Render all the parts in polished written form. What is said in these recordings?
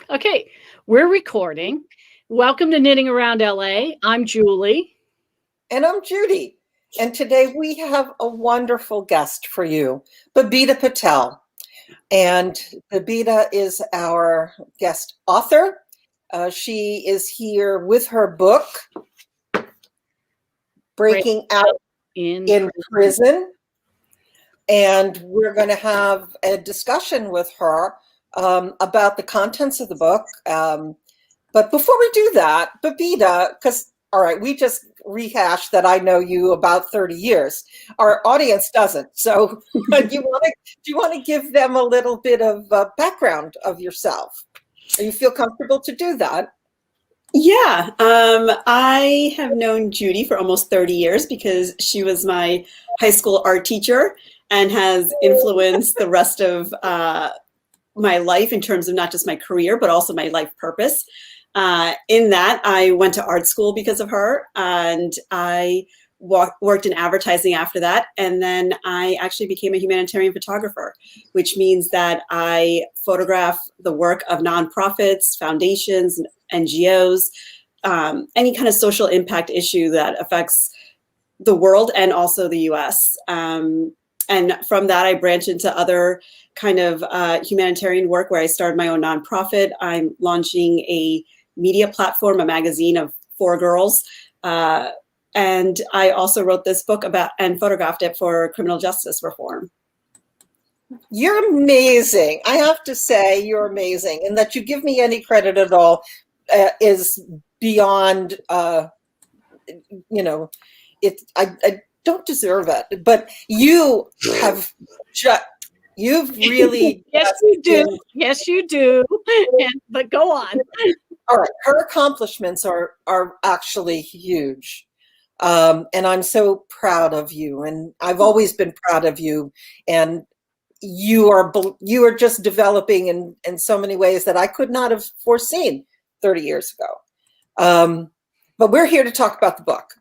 Okay, we're recording. Welcome to Knitting Around LA. I'm Julie. And I'm Judy. And today we have a wonderful guest for you, Babita Patel. And Babita is our guest author. She is here with her book, Breaking Out in Prison. And we're going to have a discussion with her about the contents of the book. But before we do that, Babita, because, all right, we just rehashed that I know you about 30 years. Our audience doesn't. So do you want to give them a little bit of background of yourself? Do you feel comfortable to do that? Yeah, I have known Judy for almost 30 years because she was my high school art teacher and has influenced the rest of my life in terms of not just my career, but also my life purpose. In that, I went to art school because of her, and I worked in advertising after that. And then I actually became a humanitarian photographer, which means that I photograph the work of nonprofits, foundations, NGOs, any kind of social impact issue that affects the world and also the US. And from that, I branched into other kind of humanitarian work where I started my own nonprofit. I'm launching a media platform, a magazine of 4 girls. And I also wrote this book about and photographed it for criminal justice reform. You're amazing. I have to say you're amazing. And that you give me any credit at all is beyond, I don't deserve it. But you have you've really... Yes, you do. Yes, you do. But go on. All right. Her accomplishments are actually huge. And I'm so proud of you. And I've always been proud of you. And you are just developing in so many ways that I could not have foreseen 30 years ago. But we're here to talk about the book.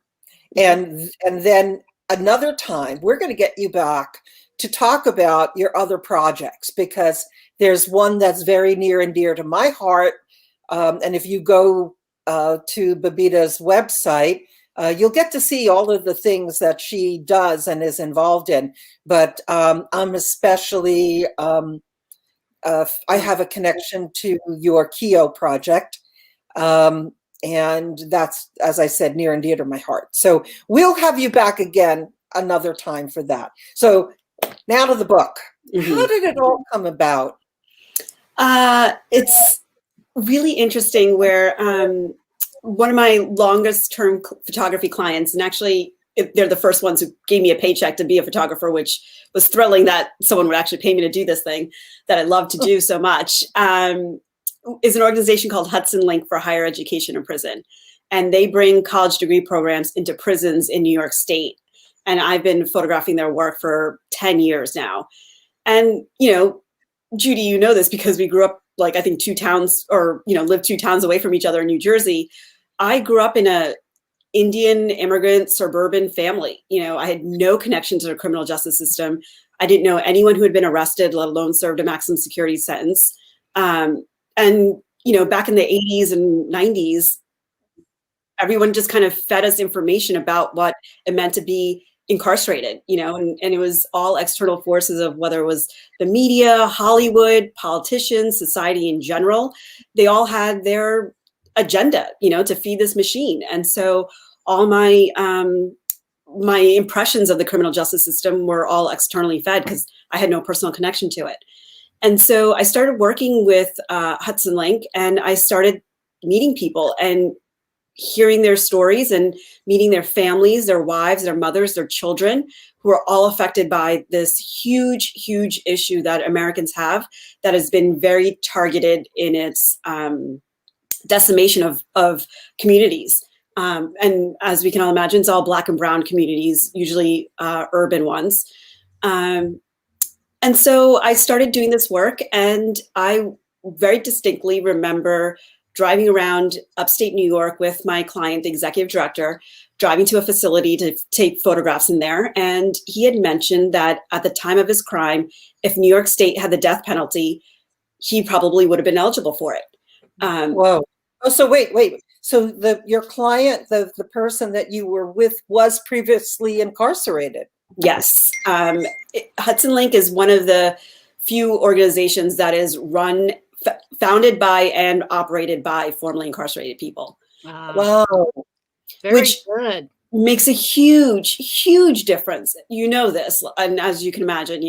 And then another time, we're going to get you back to talk about your other projects, because there's one that's very near and dear to my heart. And if you go to Babita's website, you'll get to see all of the things that she does and is involved in. But I'm especially, I have a connection to your Keo project. And that's, as I said, near and dear to my heart. So we'll have you back again another time for that. So now to the book. Mm-hmm. How did it all come about? It's really interesting where one of my longest term photography clients, and actually they're the first ones who gave me a paycheck to be a photographer, which was thrilling that someone would actually pay me to do this thing that I love to do so much, is an organization called Hudson Link for Higher Education in Prison. And they bring college degree programs into prisons in New York State. And I've been photographing their work for 10 years now. And, Judy, you know this because we grew up, like, I think 2 towns or, lived 2 towns away from each other in New Jersey. I grew up in a Indian immigrant suburban family. I had no connection to the criminal justice system. I didn't know anyone who had been arrested, let alone served a maximum security sentence. And, back in the 80s and 90s, everyone just kind of fed us information about what it meant to be incarcerated, and it was all external forces of whether it was the media, Hollywood, politicians, society in general. They all had their agenda, to feed this machine. And so all my my impressions of the criminal justice system were all externally fed because I had no personal connection to it. And so I started working with Hudson Link, and I started meeting people and hearing their stories and meeting their families, their wives, their mothers, their children, who are all affected by this huge, huge issue that Americans have that has been very targeted in its decimation of communities. And as we can all imagine, it's all Black and brown communities, usually urban ones. And so I started doing this work, and I very distinctly remember driving around upstate New York with my client, the executive director, driving to a facility to take photographs in there. And he had mentioned that at the time of his crime, if New York State had the death penalty, he probably would have been eligible for it. Whoa. Oh, so wait. So your client, the person that you were with, was previously incarcerated. Yes. Hudson Link is one of the few organizations that is founded by and operated by formerly incarcerated people. Wow. Very good. Makes a huge difference. You know this, and as you can imagine,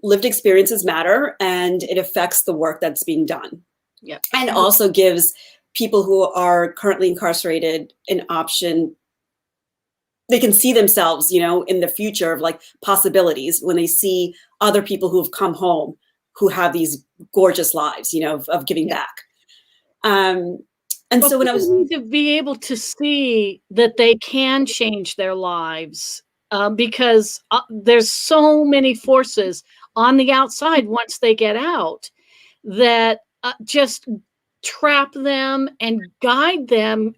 lived experiences matter, and it affects the work that's being done. Yeah. And also gives people who are currently incarcerated an option. They can see themselves, in the future of like possibilities when they see other people who have come home who have these gorgeous lives, of giving back. And so when I was need to be able to see that they can change their lives, because there's so many forces on the outside once they get out that just trap them and guide them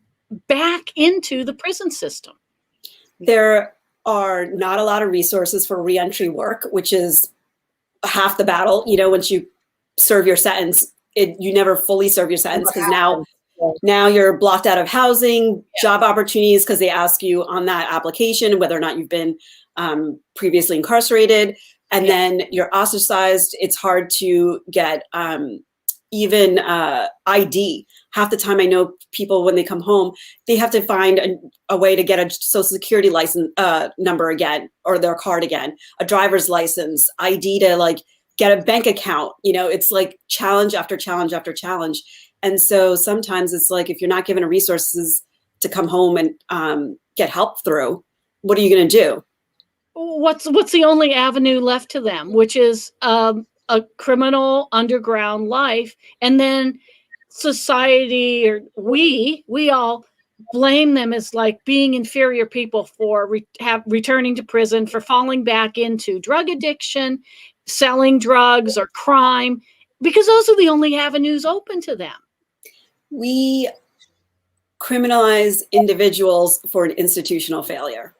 back into the prison system. There are not a lot of resources for reentry work, which is half the battle. Once you serve your sentence, you never fully serve your sentence, because now you're blocked out of housing, job opportunities, because they ask you on that application whether or not you've been previously incarcerated, and then you're ostracized. It's hard to get even ID. Half the time I know people, when they come home, they have to find a way to get a social security license number again, or their card again, a driver's license, ID to like get a bank account. It's like challenge after challenge after challenge. And so sometimes it's like, if you're not given resources to come home and get help through, what are you going to do? What's the only avenue left to them, which is a criminal underground life, and then society, or we all blame them as like being inferior people for returning to prison, for falling back into drug addiction, selling drugs, or crime, because those are the only avenues open to them. We criminalize individuals for an institutional failure.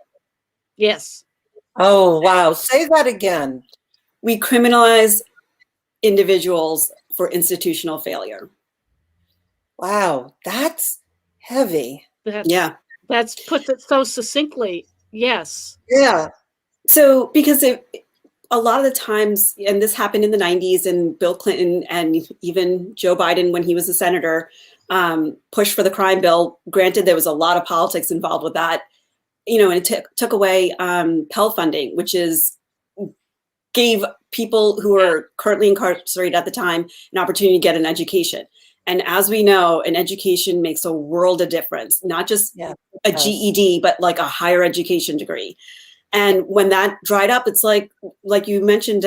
Yes. Oh, wow. Say that again. We criminalize individuals for institutional failure. Wow, that's heavy. That's puts it so succinctly. Yes. Yeah. So because a lot of the times, and this happened in the 90s, and Bill Clinton and even Joe Biden, when he was a senator, pushed for the crime bill. Granted, there was a lot of politics involved with that, and it took away Pell funding, which gave people who are currently incarcerated at the time an opportunity to get an education. And as we know, an education makes a world of difference, not just a GED, but like a higher education degree. And when that dried up, it's like you mentioned,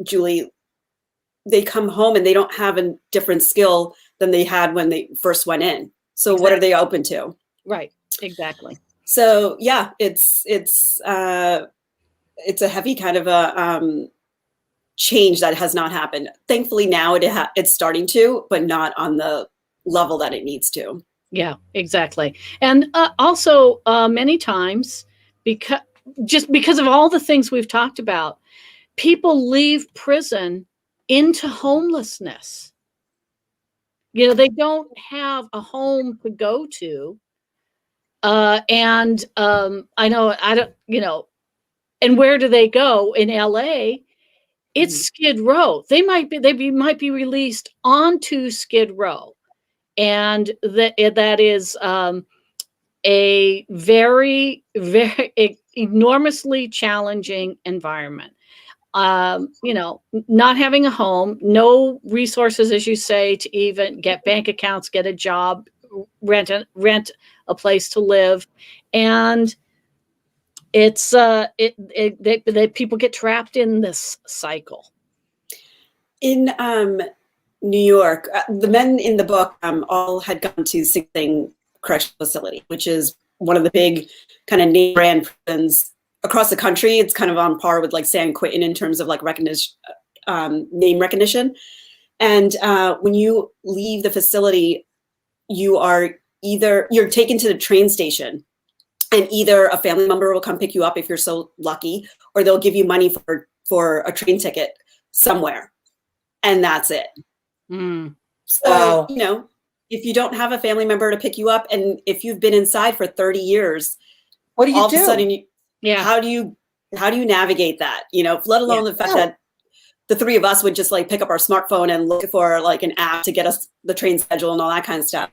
Julie, they come home and they don't have a different skill than they had when they first went in. So What are they open to? Right. Exactly. So yeah, it's a heavy kind of a change that has not happened. Thankfully now it's starting to, but not on the level that it needs to. Yeah, exactly. And also many times, because of all the things we've talked about, people leave prison into homelessness. They don't have a home to go to. And and where do they go in LA? It's Skid Row. They might be released onto Skid Row. And that is a very, very enormously challenging environment. Not having a home, no resources, as you say, to even get bank accounts, get a job, rent a place to live, and it's people get trapped in this cycle. In New York, the men in the book all had gone to Sing Sing Correctional Facility, which is one of the big kind of name brand prisons across the country. It's kind of on par with like San Quentin in terms of like name recognition. And when you leave the facility, you're taken to the train station, and either a family member will come pick you up if you're so lucky, or they'll give you money for a train ticket somewhere. And that's it. So, Wow. if you don't have a family member to pick you up, and if you've been inside for 30 years, What do you all of do? a sudden, Yeah. how do you navigate that? Let alone the fact that the three of us would just like pick up our smartphone and look for like an app to get us the train schedule and all that kind of stuff.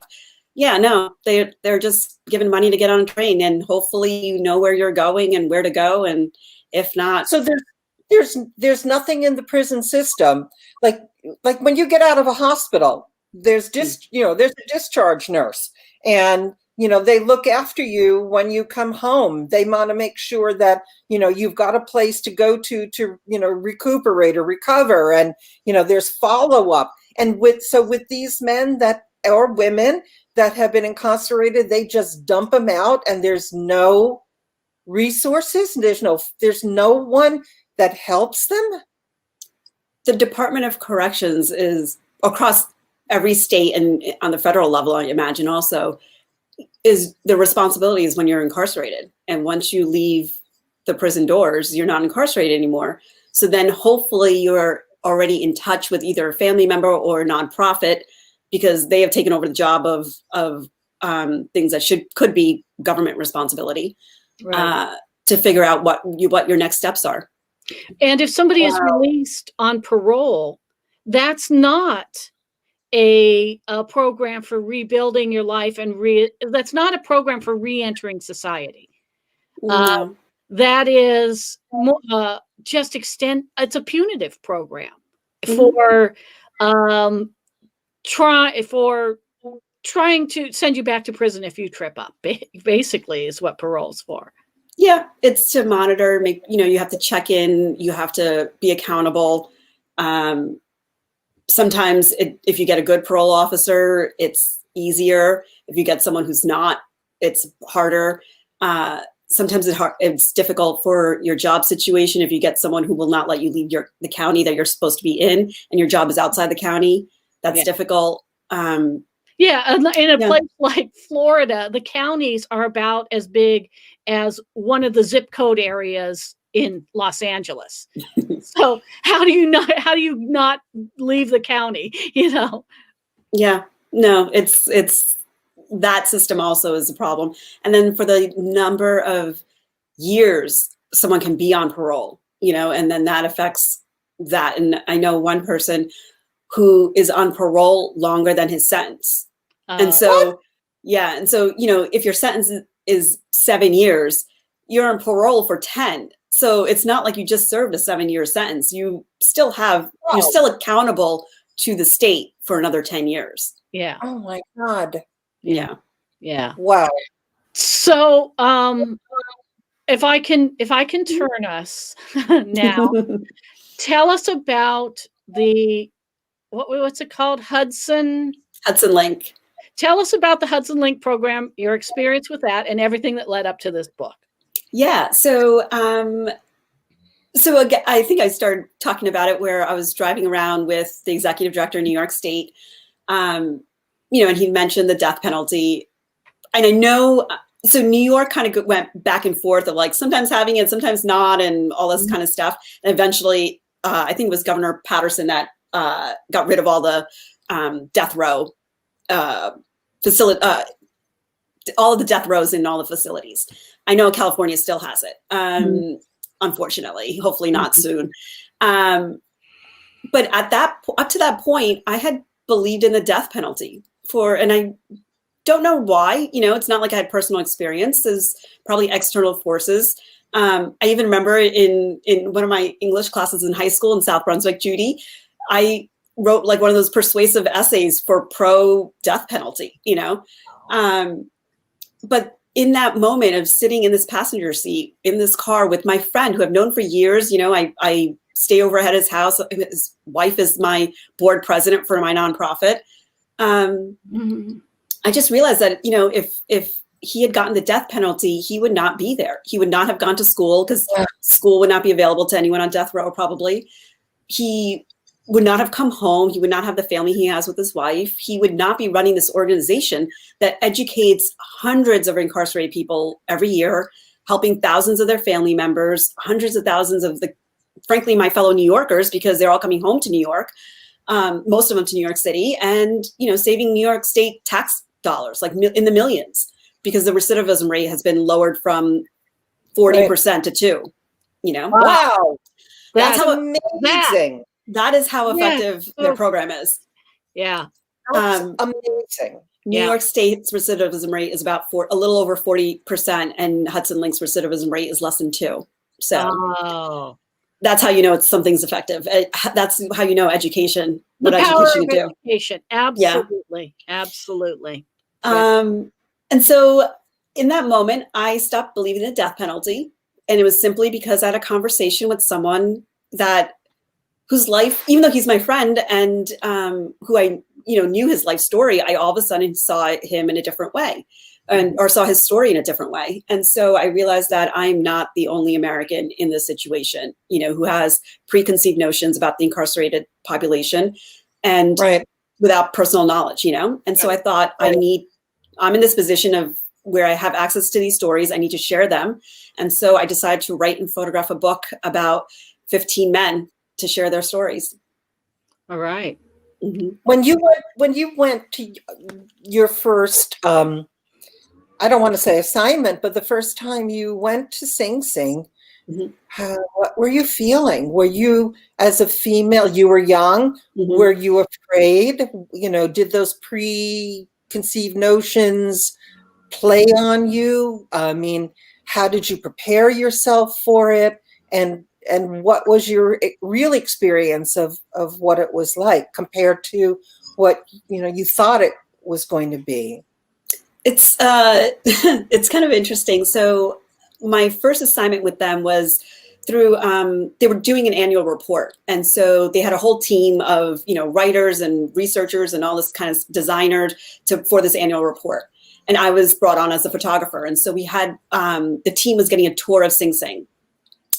Yeah, no, they're just giving money to get on a train, and hopefully you know where you're going and where to go, and if not, So there's nothing in the prison system like when you get out of a hospital, there's there's a discharge nurse, and they look after you when you come home. They want to make sure that you've got a place to go to recuperate or recover, and there's follow up. And with these men that or women that have been incarcerated, they just dump them out, and there's no resources. There's no one that helps them. The Department of Corrections is across every state, and on the federal level, I imagine also, is the responsibility is when you're incarcerated. And once you leave the prison doors, you're not incarcerated anymore. So then hopefully you're already in touch with either a family member or a nonprofit, because they have taken over the job of things that could be government responsibility, Right. to figure out what your next steps are. And if somebody is released on parole, that's not a program for rebuilding your life, and that's not a program for re-entering society. No. That is just it's a punitive program for trying to send you back to prison if you trip up, basically, is what parole's for. Yeah, it's to monitor, you have to check in, you have to be accountable. Sometimes if you get a good parole officer, it's easier. If you get someone who's not, it's harder. Sometimes it's difficult for your job situation. If you get someone who will not let you leave the county that you're supposed to be in, and your job is outside the county, that's difficult. Yeah, in a place like Florida, the counties are about as big as one of the zip code areas in Los Angeles. So how do you not leave the county? Yeah, no, it's that system also is a problem. And then for the number of years someone can be on parole, and then that affects that. And I know one person who is on parole longer than his sentence. And so, if your sentence is 7 years, you're on parole for 10. So it's not like you just served a 7-year sentence. You still you're still accountable to the state for another 10 years. Yeah. Oh my God. Yeah. Yeah. Wow. So, if I can turn us now, tell us about what's it called? Hudson Link. Tell us about the Hudson Link program, your experience with that, and everything that led up to this book. Yeah. So, again, I think I started talking about it where I was driving around with the executive director in New York State, and he mentioned the death penalty. And I know, so New York kind of went back and forth of like sometimes having it, sometimes not, and all this kind of stuff. And eventually, I think it was Governor Patterson that got rid of all the death row facility, all of the death rows in all the facilities. I know California still has it, unfortunately. Hopefully not soon. But up to that point, I had believed in the death penalty and I don't know why. It's not like I had personal experience. There's probably external forces. I even remember in one of my English classes in high school in South Brunswick, Judy, I wrote like one of those persuasive essays for pro death penalty, but in that moment of sitting in this passenger seat in this car with my friend who I've known for years, I stay over at his house. His wife is my board president for my nonprofit. I just realized that, if he had gotten the death penalty, he would not be there. He would not have gone to school because school would not be available to anyone on death row, probably. He would not have come home. He would not have the family he has with his wife. He would not be running this organization that educates hundreds of incarcerated people every year, helping thousands of their family members, hundreds of thousands of frankly, my fellow New Yorkers, because they're all coming home to New York. most of them to New York City, and saving New York State tax dollars, like in the millions, because the recidivism rate has been lowered from 40% to 2%. Wow, That's how amazing. that is how effective their program is. Yeah. That's amazing. New York State's recidivism rate is about a little over 40%, and Hudson Link's recidivism rate is less than 2%. So that's how something's effective. That's how education, the what power education of can do. education. Absolutely. Yeah. Absolutely. And so in that moment, I stopped believing in the death penalty. And it was simply because I had a conversation with someone whose life, even though he's my friend and who I knew his life story, I all of a sudden saw him in a different way, or saw his story in a different way. And so I realized that I'm not the only American in this situation, who has preconceived notions about the incarcerated population and without personal knowledge, And so I thought I'm in this position of where I have access to these stories. I need to share them. And so I decided to write and photograph a book about 15 men to share their stories. All right. Mm-hmm. When you went to your first, I don't want to say assignment, but the first time you went to Sing Sing, what were you feeling? Were you, as a female, you were young, were you afraid? Did those preconceived notions play on you? I mean, how did you prepare yourself for it? And what was your real experience of what it was like compared to what you thought it was going to be? It's it's kind of interesting. So my first assignment with them was through they were doing an annual report, and so they had a whole team of writers and researchers and all this kind of designers for this annual report. And I was brought on as a photographer. And so we had, the team was getting a tour of Sing Sing.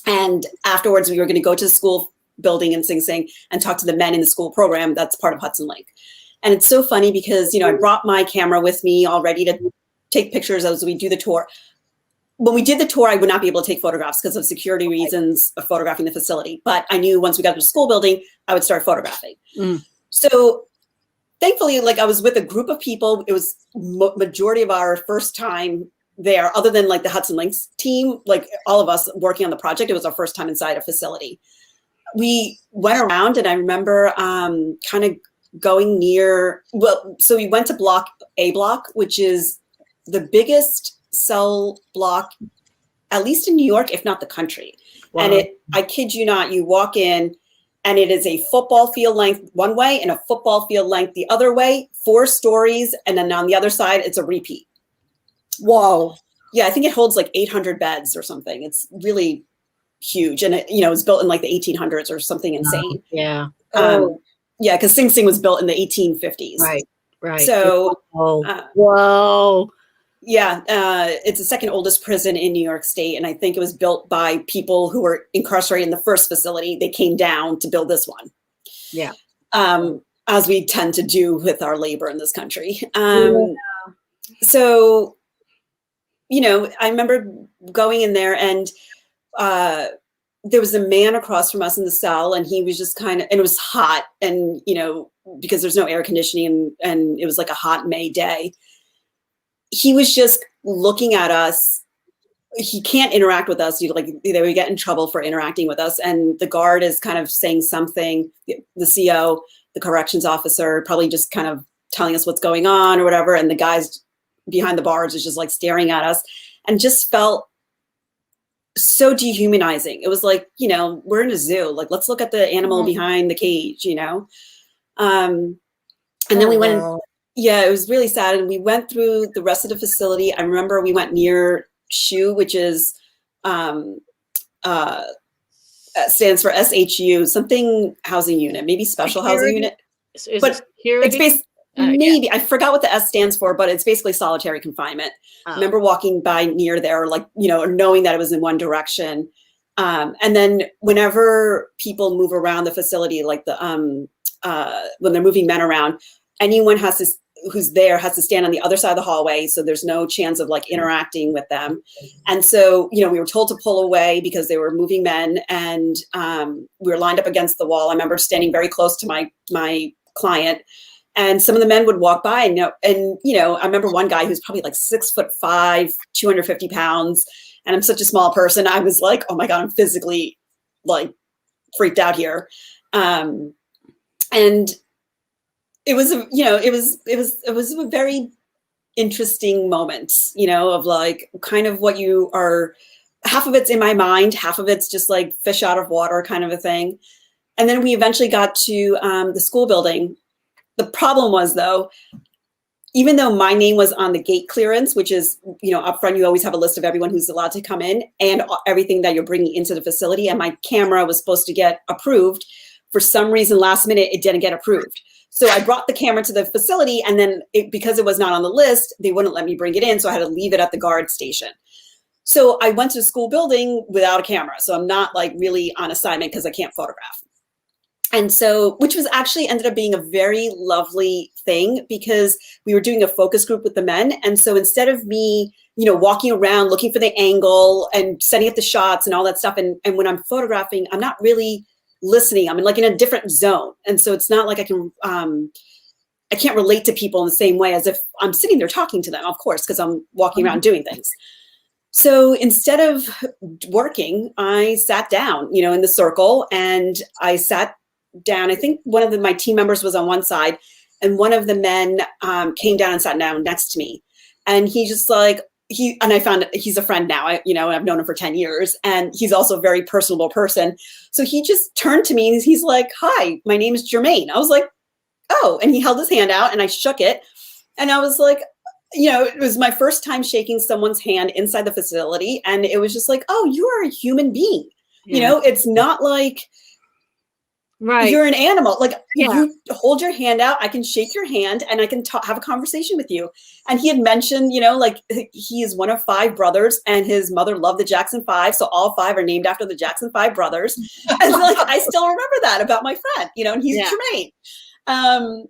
And afterwards, we were going to go to the school building in Sing Sing and talk to the men in the school program that's part of Hudson Link. And it's so funny because, I brought my camera with me all ready to take pictures as we do the tour. When we did the tour, I would not be able to take photographs because of security reasons of photographing the facility. But I knew once we got to the school building, I would start photographing. So thankfully, I was with a group of people. It was majority of our first time there, other than the Hudson Links team, all of us working on the project. It was our first time inside a facility. We went around, and I remember kind of going near. So we went to A block, which is the biggest cell block, at least in New York, if not the country. Wow. And I kid you not, you walk in, and it is a football field length one way and a football field length the other way, 4 stories. And then on the other side, it's a repeat. Whoa. Yeah, I think it holds 800 beds or something. It's really huge. And it was built in the 1800s or something insane. Yeah. Yeah, because Sing Sing was built in the 1850s. Right. So, whoa. Yeah, it's the second oldest prison in New York State. And I think it was built by people who were incarcerated in the first facility. They came down to build this one. Yeah. As we tend to do with our labor in this country. So, I remember going in there, and there was a man across from us in the cell, and he was just and it was hot, and, because there's no air conditioning, and it was a hot May day. He was just looking at us. He can't interact with us. They would get in trouble for interacting with us. And the guard is kind of saying something, the CO, the corrections officer, probably just kind of telling us what's going on or whatever. And the guys behind the bars is just staring at us, and just felt so dehumanizing. It was we're in a zoo. Let's look at the animal behind the cage, And then we went, yeah, it was really sad. And we went through the rest of the facility. I remember we went near SHU, which is, stands for SHU, something housing unit, maybe special housing unit. But it's based, maybe, I forgot what the S stands for, but it's basically solitary confinement. I remember walking by near there, knowing that it was in one direction. And then whenever people move around the facility, when they're moving men around, anyone has to who's there has to stand on the other side of the hallway. So there's no chance of like interacting with them. And so, we were told to pull away because they were moving men, and we were lined up against the wall. I remember standing very close to my client, and some of the men would walk by, and I remember one guy who's probably like 6'5", 250 pounds. And I'm such a small person. I was like, oh my God, I'm physically like freaked out here. And it was, it was a very interesting moment, of like kind of what you are, half of it's in my mind, half of it's just like fish out of water kind of a thing. And then we eventually got to the school building. The problem was, though, even though my name was on the gate clearance, which is, up front, you always have a list of everyone who's allowed to come in and everything that you're bringing into the facility. And my camera was supposed to get approved. For some reason, last minute, it didn't get approved. So I brought the camera to the facility, and then because it was not on the list, they wouldn't let me bring it in. So I had to leave it at the guard station. So I went to the school building without a camera. So I'm not like really on assignment because I can't photograph. And so, which was actually ended up being a very lovely thing, because we were doing a focus group with the men. And so instead of me, walking around looking for the angle and setting up the shots and all that stuff, and when I'm photographing, I'm not really listening. I'm in a different zone. And so it's not like I can't relate to people in the same way as if I'm sitting there talking to them, of course, because I'm walking around doing things. So instead of working, I sat down, in the circle, and I sat down. I think one of my team members was on one side, and one of the men came down and sat down next to me. And he just like, and I found he's a friend now. I've known him for 10 years, and he's also a very personable person. So he just turned to me and he's like, "Hi, my name is Jermaine." I was like, "Oh," and he held his hand out and I shook it. And I was like, it was my first time shaking someone's hand inside the facility. And it was just like, oh, you are a human being. Yeah. It's not like, right, you're an animal. Like, yeah. You hold your hand out, I can shake your hand and I can have a conversation with you. And he had mentioned, like he is one of 5 brothers and his mother loved the Jackson 5. So all 5 are named after the Jackson 5 brothers. And like, I still remember that about my friend, and he's Jermaine.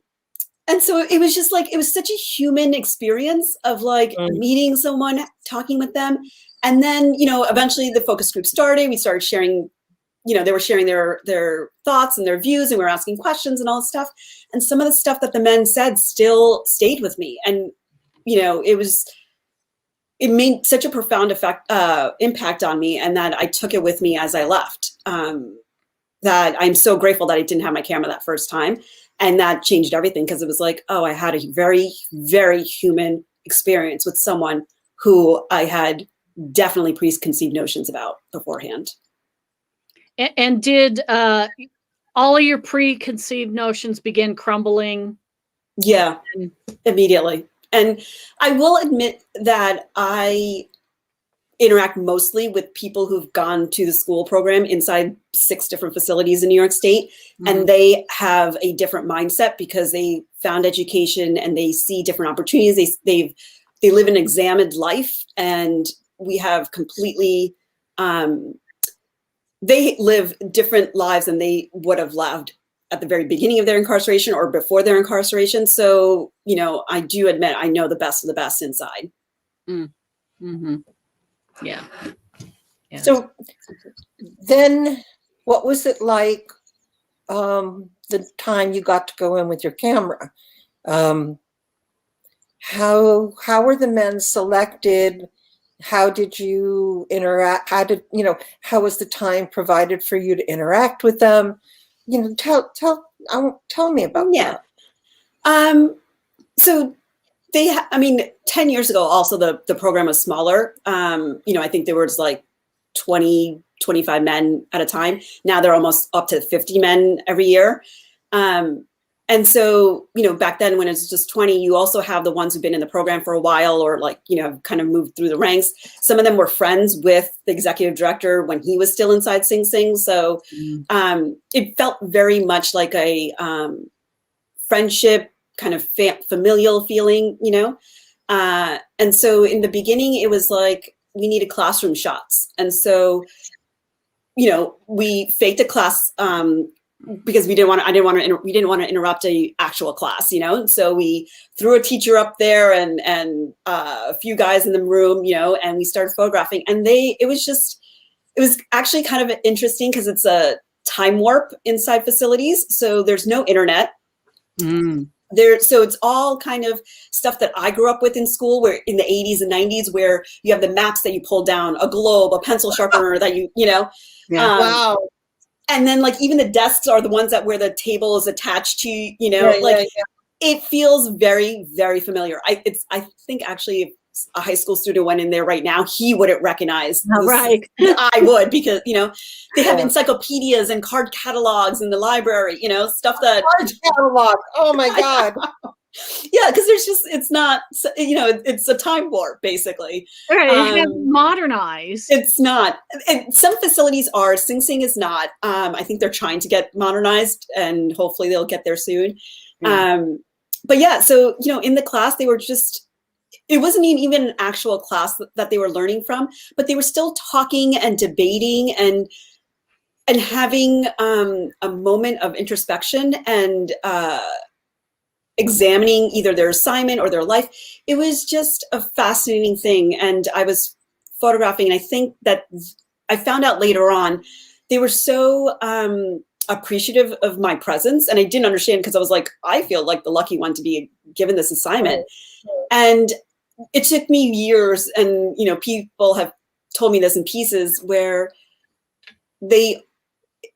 And so it was just like, it was such a human experience of like meeting someone, talking with them. And then, eventually the focus group started. We started sharing, they were sharing their thoughts and their views, and we were asking questions and all this stuff. And some of the stuff that the men said still stayed with me. And, it made such a profound impact on me, and that I took it with me as I left. That I'm so grateful that I didn't have my camera that first time. And that changed everything, because it was like, oh, I had a very, very human experience with someone who I had definitely preconceived notions about beforehand. And did all of your preconceived notions begin crumbling? Yeah, immediately. And I will admit that I interact mostly with people who've gone to the school program inside 6 different facilities in New York State. And they have a different mindset because they found education and they see different opportunities. They live an examined life, and we have completely, they live different lives than they would have lived at the very beginning of their incarceration or before their incarceration. So, I do admit I know the best of the best inside. Mm-hmm. Yeah. So then what was it like the time you got to go in with your camera? How were the men selected? How did you interact? How was the time provided for you to interact with them? Tell me about that. So 10 years ago, also the program was smaller. I think there was like 20, 25 men at a time. Now they're almost up to 50 men every year. And so, back then when it's just 20, you also have the ones who've been in the program for a while, or like, kind of moved through the ranks. Some of them were friends with the executive director when he was still inside Sing Sing. So it felt very much like a friendship, kind of familial feeling, and so in the beginning, it was like, we needed classroom shots. And so, we faked a class because we didn't want to interrupt a actual class, So we threw a teacher up there and a few guys in the room, and we started photographing. And it was actually kind of interesting because it's a time warp inside facilities. So there's no internet. So it's all kind of stuff that I grew up with in school, where in the 80s and 90s, where you have the maps that you pull down, a globe, a pencil sharpener that Wow. And then like even the desks are the ones where the table is attached to, It feels very, very familiar. I think actually if a high school student went in there right now, he wouldn't recognize this. Right. I would, because, they have encyclopedias and card catalogs in the library, stuff that. Card catalog. Oh my God. Yeah, because it's not, it's a time warp, basically. Right, it modernized. It's not. And some facilities are. Sing Sing is not. I think they're trying to get modernized, and hopefully they'll get there soon. But yeah, so, in the class, they were it wasn't even an actual class that they were learning from, but they were still talking and debating and having a moment of introspection and examining either their assignment or their life. It was just a fascinating thing. And I was photographing, and I think that I found out later on, they were so appreciative of my presence. And I didn't understand, because I was like, I feel like the lucky one to be given this assignment. And it took me years, and, people have told me this in pieces, where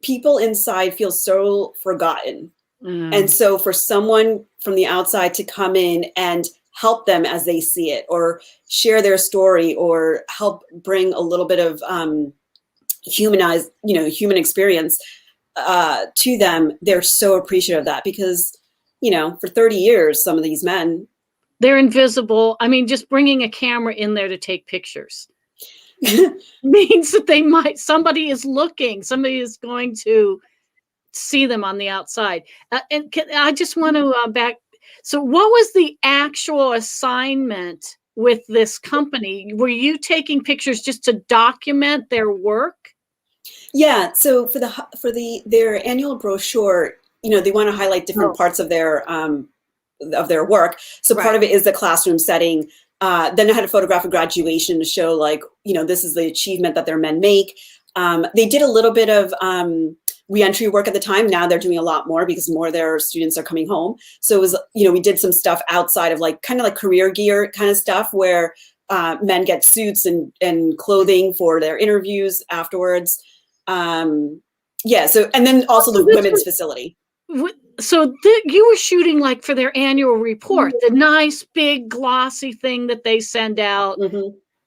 people inside feel so forgotten. And so for someone from the outside to come in and help them as they see it, or share their story, or help bring a little bit of human experience to them, they're so appreciative of that, because, for 30 years, some of these men, they're invisible. I mean, just bringing a camera in there to take pictures means that somebody is looking, somebody is going to see them on the outside. I just want to back. So what was the actual assignment with this company? Were you taking pictures just to document their work? Yeah. So for their annual brochure, they want to highlight different parts of their work. So part of it is the classroom setting. Then I had to photograph a graduation to show, like, this is the achievement that their men make. They did a little bit of reentry work at the time. Now they're doing a lot more, because more of their students are coming home. So it was, we did some stuff outside of kind of like career gear kind of stuff, where men get suits and clothing for their interviews afterwards. Yeah. So, and then also the women's facility. So you were shooting for their annual report, the nice big glossy thing that they send out,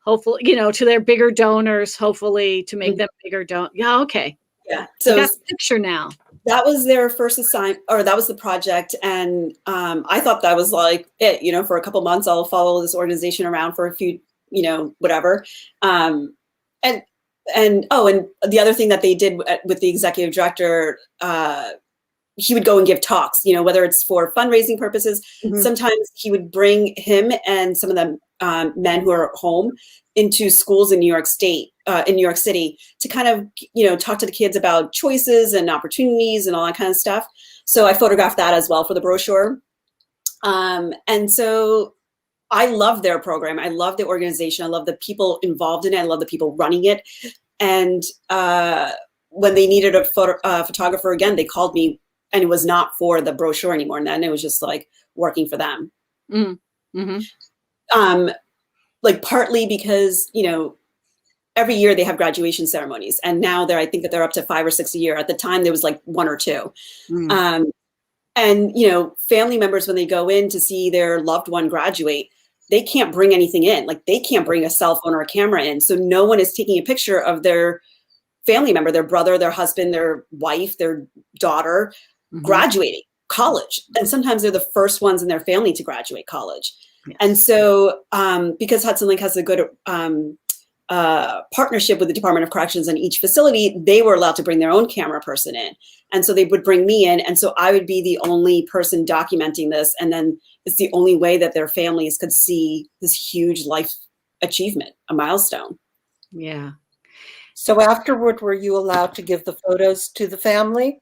hopefully, to their bigger donors, hopefully to make them bigger donors. Yeah. Okay. Yeah. So I got a picture now. That was their first assignment, or that was the project. And I thought that was like it, for a couple months, I'll follow this organization around for a few, whatever. And the other thing that they did with the executive director, he would go and give talks, whether it's for fundraising purposes. Sometimes he would bring him and some of the men who are home into schools in New York City, to kind of, talk to the kids about choices and opportunities and all that kind of stuff. So I photographed that as well for the brochure. And so I love their program. I love the organization. I love the people involved in it. I love the people running it. And when they needed a photographer again, they called me, and it was not for the brochure anymore. And then it was just like working for them. Partly because, every year they have graduation ceremonies, and now I think that they're up to 5 or 6 a year. At the time there was like 1 or 2. And, family members, when they go in to see their loved one graduate, they can't bring anything in. Like, they can't bring a cell phone or a camera in. So no one is taking a picture of their family member, their brother, their husband, their wife, their daughter graduating college. And sometimes they're the first ones in their family to graduate college. Yes. And so because Hudson Link has a good partnership with the Department of Corrections in each facility, they were allowed to bring their own camera person in. And so they would bring me in. And so I would be the only person documenting this. And then it's the only way that their families could see this huge life achievement, a milestone. Yeah. So afterward, were you allowed to give the photos to the family?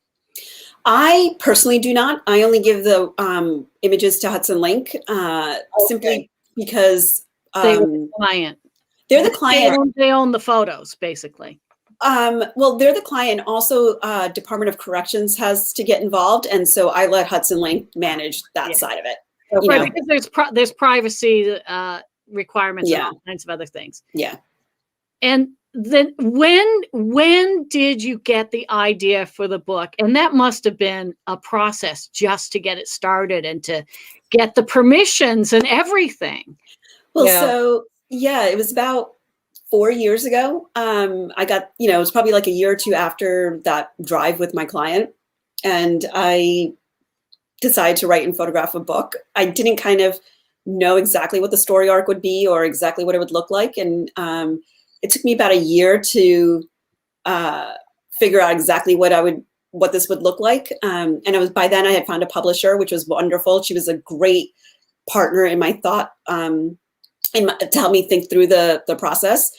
I personally do not. I only give the images to Hudson Link simply because They were the client. they're the client. They own the photos, basically. Well, they're the client. Also, Department of Corrections has to get involved, and so I let Hudson Link manage that side of it. Right, because there's privacy requirements and all kinds of other things. Yeah. And then when did you get the idea for the book? And that must have been a process just to get it started and to get the permissions and everything. Well, so it was about 4 years ago. I got, it was probably like a year or two after that drive with my client, and I decided to write and photograph a book. I didn't kind of know exactly what the story arc would be or exactly what it would look like. And it took me about a year to figure out exactly what this would look like. And by then I had found a publisher, which was wonderful. She was a great partner in my thought, to help me think through the process.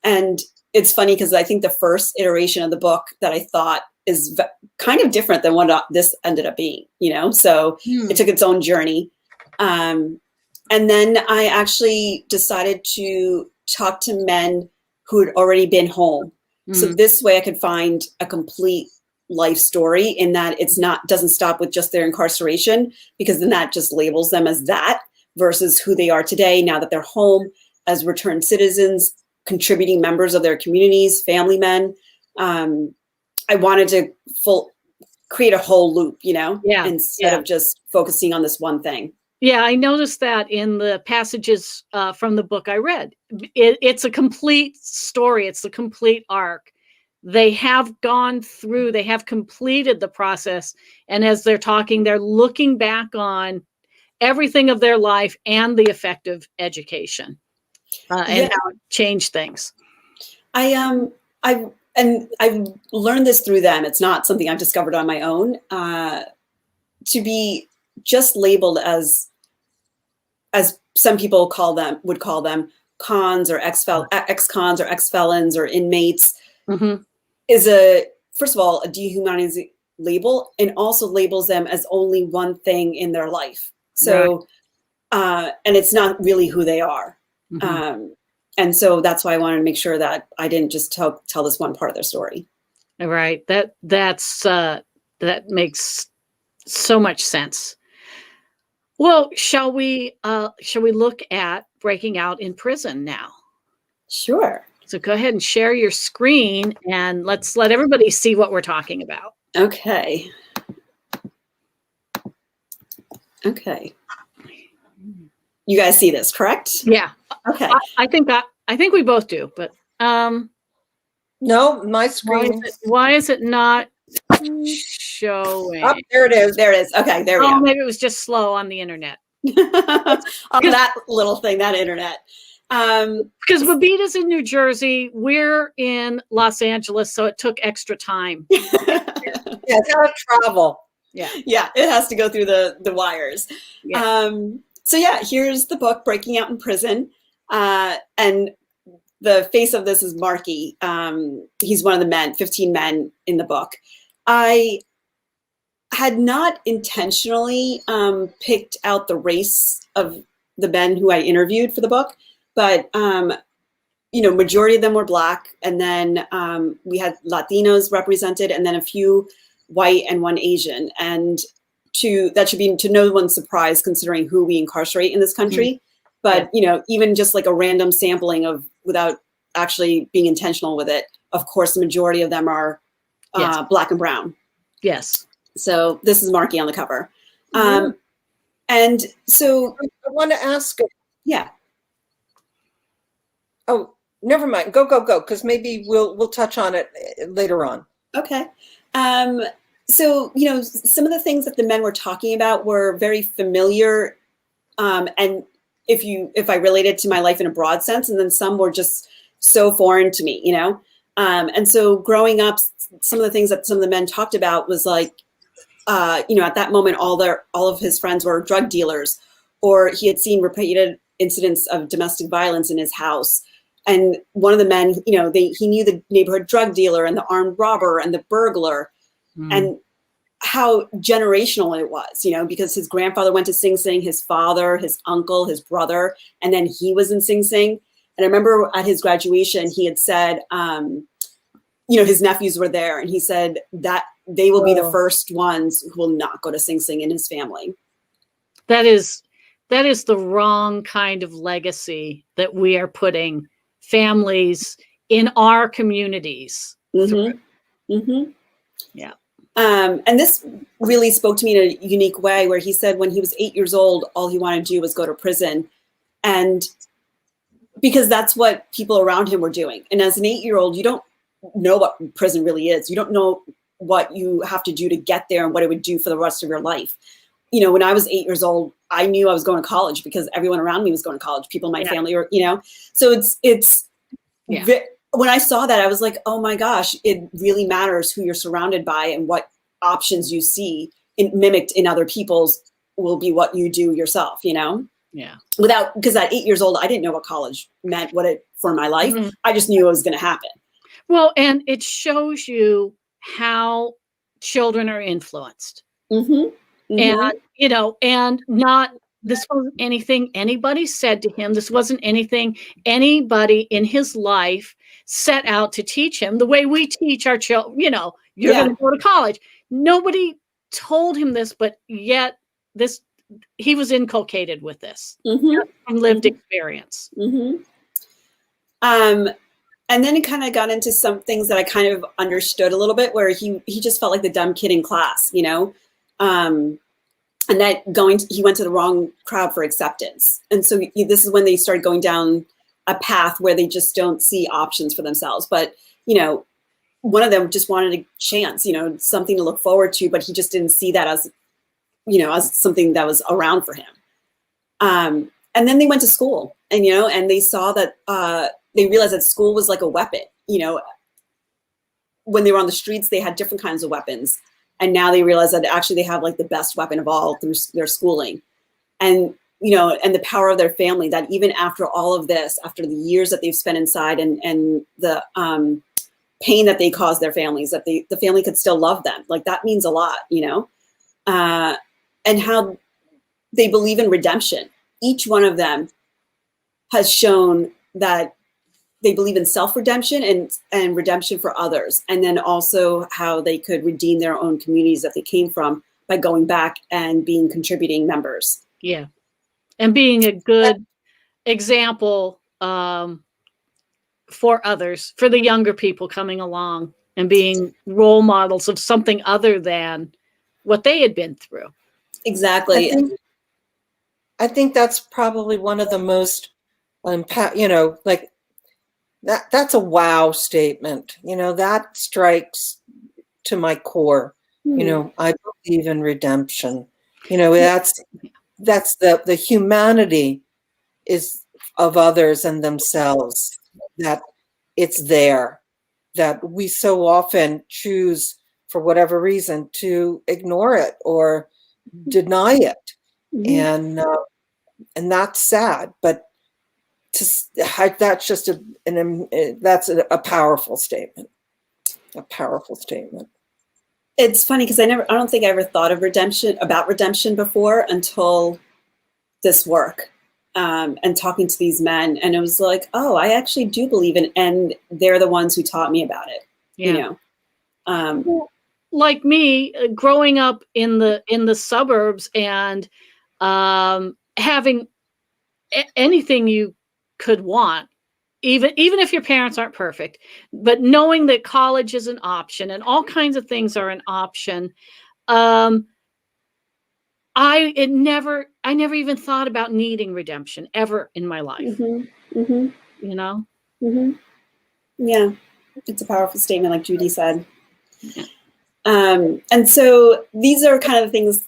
And it's funny because I think the first iteration of the book that I thought is kind of different than what this ended up being, so it took its own journey. And then I actually decided to talk to men who had already been home. So this way I could find a complete life story in that doesn't stop with just their incarceration, because then that just labels them as that versus who they are today, now that they're home as returned citizens, contributing members of their communities, family men. I wanted to create a whole loop, instead of just focusing on this one thing. Yeah, I noticed that in the passages from the book I read. It's a complete story. It's the complete arc. They have gone through, they have completed the process. And as they're talking, they're looking back on everything of their life and the effect of education and how it changed things. I've learned this through them. It's not something I've discovered on my own. To be just labeled as some people would call them cons or ex-cons or ex-felons or inmates, is first of all, a dehumanizing label, and also labels them as only one thing in their life. So, and it's not really who they are. And so that's why I wanted to make sure that I didn't just tell this one part of their story. Right. That makes so much sense. Well, shall we look at breaking out in prison now? Sure. So go ahead and share your screen and let's let everybody see what we're talking about. Okay. You guys see this, correct? Yeah. Okay. I think we both do, but no, my screen. Why is it not showing? Oh, there it is. There it is. Okay, there we go. Maybe it was just slow on the internet. On that little thing, that internet. Because Babita's in New Jersey, we're in Los Angeles, so it took extra time. It's how to travel. Yeah, it has to go through the wires. Yeah. So here's the book, Breaking Out in Prison. And the face of this is Marky. He's one of the 15 men in the book. I had not intentionally picked out the race of the men who I interviewed for the book, but majority of them were Black, and then we had Latinos represented, and then a few white and one Asian. And that should be to no one's surprise considering who we incarcerate in this country. But even just like a random sampling of, without actually being intentional with it, of course the majority of them are Black and brown. Yes. So this is Marky on the cover. And so I want to ask. Yeah. Oh, never mind. Go, because maybe we'll touch on it later on. Okay. So, some of the things that the men were talking about were very familiar. And if I related to my life in a broad sense, and then some were just so foreign to me, and so growing up, some of the things that some of the men talked about was like, at that moment, all of his friends were drug dealers, or he had seen repeated incidents of domestic violence in his house. And one of the men, he knew the neighborhood drug dealer and the armed robber and the burglar. And how generational it was, because his grandfather went to Sing Sing, his father, his uncle, his brother, and then he was in Sing Sing. And I remember at his graduation, he had said, his nephews were there, and he said that they will be the first ones who will not go to Sing Sing in his family. That is the wrong kind of legacy that we are putting families in our communities through. Mm-hmm. Yeah. And this really spoke to me in a unique way, where he said when he was 8 years old, all he wanted to do was go to prison. And because that's what people around him were doing. And as an 8-year-old, you don't know what prison really is. You don't know what you have to do to get there and what it would do for the rest of your life. When I was 8 years old, I knew I was going to college because everyone around me was going to college, people in my family, or, so it's when I saw that, I was like, oh my gosh, it really matters who you're surrounded by, and what options you see mimicked in other people's will be what you do yourself, Yeah. Because at 8 years old, I didn't know what college meant, for my life. Mm-hmm. I just knew it was going to happen. Well, and it shows you how children are influenced. Mm-hmm. Mm-hmm. And this wasn't anything anybody said to him. This wasn't anything anybody in his life set out to teach him the way we teach our children, you're going to go to college. Nobody told him this, but yet he was inculcated with this from lived experience. Mm-hmm. And then it kind of got into some things that I kind of understood a little bit, where he just felt like the dumb kid in class, and that he went to the wrong crowd for acceptance. And so this is when they started going down a path where they just don't see options for themselves. But, one of them just wanted a chance, something to look forward to, but he just didn't see that as, as something that was around for him. And then they went to school, and, and they saw that, they realized that school was like a weapon. When they were on the streets, they had different kinds of weapons. And now they realize that actually they have like the best weapon of all through their schooling. And, and the power of their family, that even after all of this, after the years that they've spent inside, and the pain that they caused their families, that the family could still love them. Like, that means a lot, and how they believe in redemption. Each one of them has shown that they believe in self-redemption and redemption for others. And then also how they could redeem their own communities that they came from by going back and being contributing members. Yeah. And being a good example for others, for the younger people coming along, and being role models of something other than what they had been through. Exactly. I think that's probably one of the most, that's a wow statement. That strikes to my core. I believe in redemption. That's the humanity is of others and themselves, that it's there, that we so often choose for whatever reason to ignore it or deny it. And that's sad, but that's just a powerful statement. A powerful statement. It's funny because I don't think I ever thought of about redemption before until this work, and talking to these men. And it was like, oh, I actually do believe in, and they're the ones who taught me about it. Yeah. Like me, growing up in the suburbs and having anything you could want, even if your parents aren't perfect, but knowing that college is an option and all kinds of things are an option. I never even thought about needing redemption ever in my life. Yeah, it's a powerful statement, like Judy said. Yeah. And so these are the kinds of things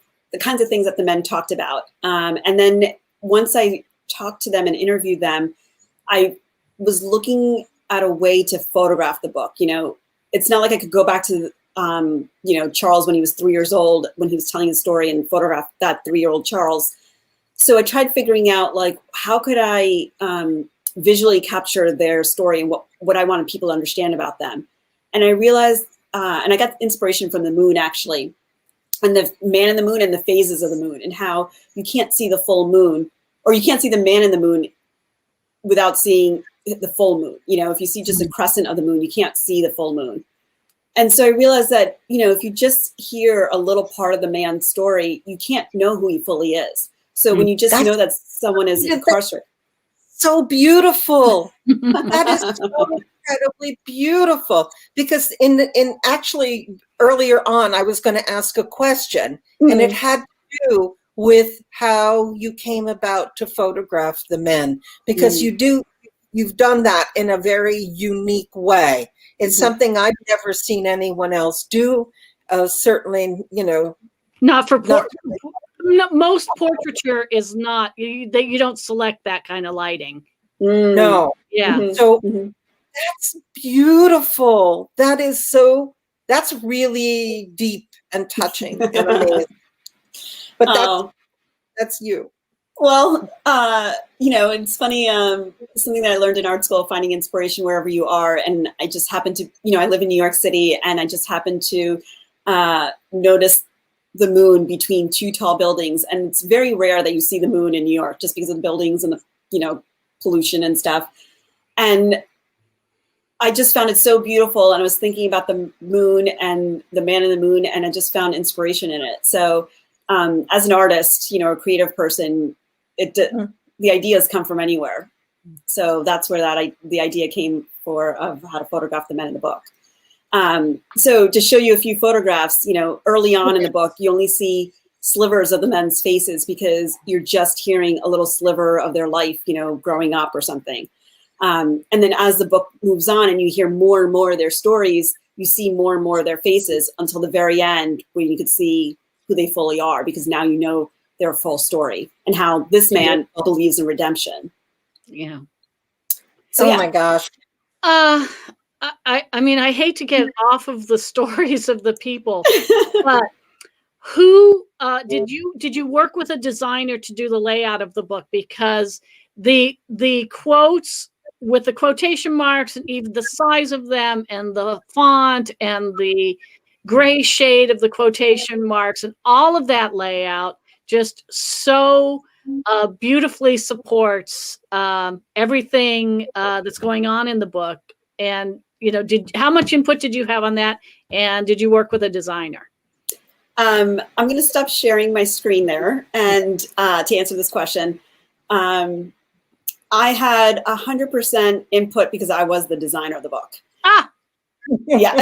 that the men talked about. And then once I talked to them and interviewed them, I was looking at a way to photograph the book. It's not like I could go back to, Charles when he was 3 years old, when he was telling his story, and photograph that 3-year-old Charles. So I tried figuring out, like, how could I visually capture their story and what I wanted people to understand about them. And I realized, and I got inspiration from the moon, actually. and the man in the moon and the phases of the moon, and how you can't see the full moon, or you can't see the man in the moon without seeing the full moon. You know, if you see just a crescent of the moon, you can't see the full moon. And so I realized that, you know, if you just hear a little part of the man's story, you can't know who he fully is. So when you just know that someone is incarcerated. So beautiful. That is so incredibly beautiful. Because in actually earlier on, I was going to ask a question, and it had to do with how you came about to photograph the men, because you've done that in a very unique way. It's something I've never seen anyone else do. Certainly, you know, not for no, most portraiture is not, you don't select that kind of lighting. No. Yeah. So that's beautiful. That is so, that's really deep and touching and amazing. But that's you. Well, you know, it's funny, something that I learned in art school, finding inspiration wherever you are. And I just happened to, you know, I live in New York City, and I just happened to notice the moon between two tall buildings. And it's very rare that you see the moon in New York, just because of the buildings and the, you know, pollution and stuff. And I just found it so beautiful. And I was thinking about the moon and the man in the moon, and I just found inspiration in it. So as an artist, you know, a creative person, the ideas come from anywhere. So that's where the idea came of how to photograph the men in the book. So to show you a few photographs, you know, early on in the book, you only see slivers of the men's faces because you're just hearing a little sliver of their life, you know, growing up or something. And then as the book moves on and you hear more and more of their stories, you see more and more of their faces until the very end, when you could see who they fully are, because now you know their full story and how this man believes in redemption. Yeah. So, oh my gosh. I mean, I hate to get off of the stories of the people, but who did you work with a designer to do the layout of the book? Because the quotes with the quotation marks and even the size of them and the font and the gray shade of the quotation marks and all of that layout just so beautifully supports everything that's going on in the book. And, you know, how much input did you have on that? And did you work with a designer? I'm going to stop sharing my screen there. And to answer this question, I had 100% input because I was the designer of the book. Yeah.